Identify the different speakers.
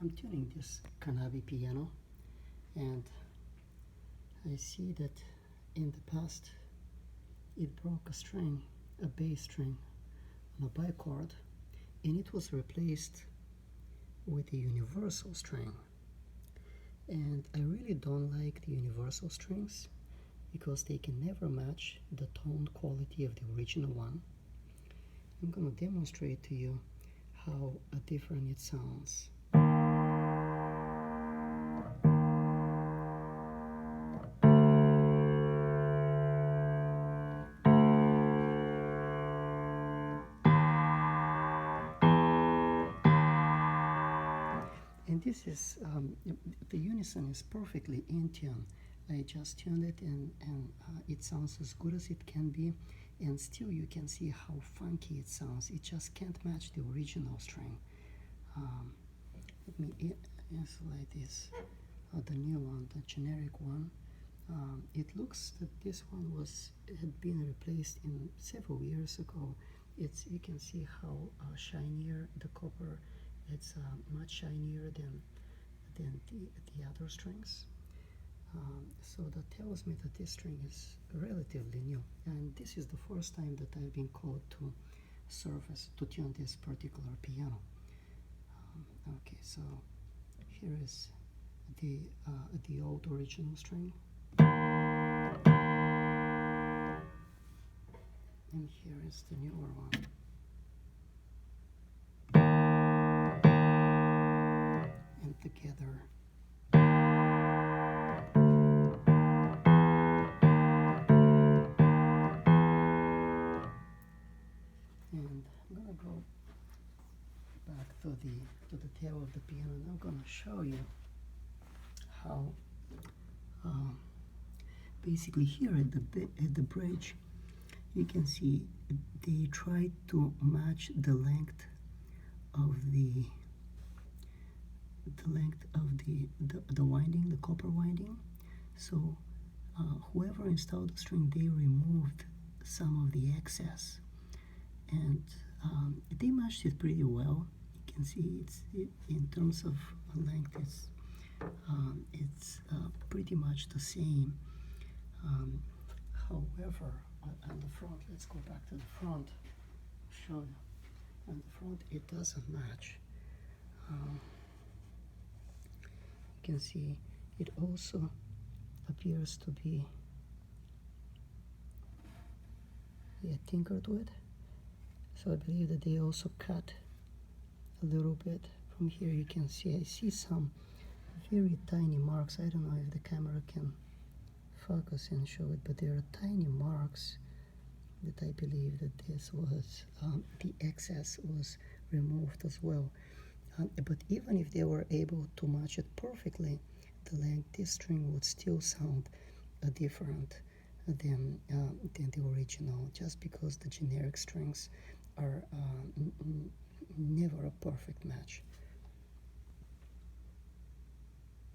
Speaker 1: I'm tuning this Knabe piano, and I see that in the past it broke a string, a bass string on a bichord, and it was replaced with a universal string. And I really don't like the universal strings because they can never match the tone quality of the original one. I'm gonna demonstrate to you how different it sounds. And this is, the unison is perfectly in tune. I just tuned it and it sounds as good as it can be, and still you can see how funky it sounds. It just can't match the original string. Let me isolate this, the new one, the generic one. It looks that this one had been replaced in several years ago. You can see how shinier the copper. It's much shinier than the other strings. So that tells me that this string is relatively new, and this is the first time that I've been called to tune this particular piano. Okay, so here is the old original string, and here is the newer one. And together. And I'm gonna go back to the tail of the piano, and I'm gonna show you how basically here at the bridge you can see they try to match the length of the winding, the copper winding. So whoever installed the string, they removed some of the excess, and they matched it pretty well. You can see in terms of length, it's pretty much the same. However, on the front, let's go back to the front. Show you. On the front, it doesn't match. You can see it also appears to be tinkered with. So I believe that they also cut a little bit. From here you can see, I see some very tiny marks. I don't know if the camera can focus and show it, but there are tiny marks that I believe that this was, the excess was removed as well. But even if they were able to match it perfectly, the length, this string would still sound different than the original, just because the generic strings are never a perfect match.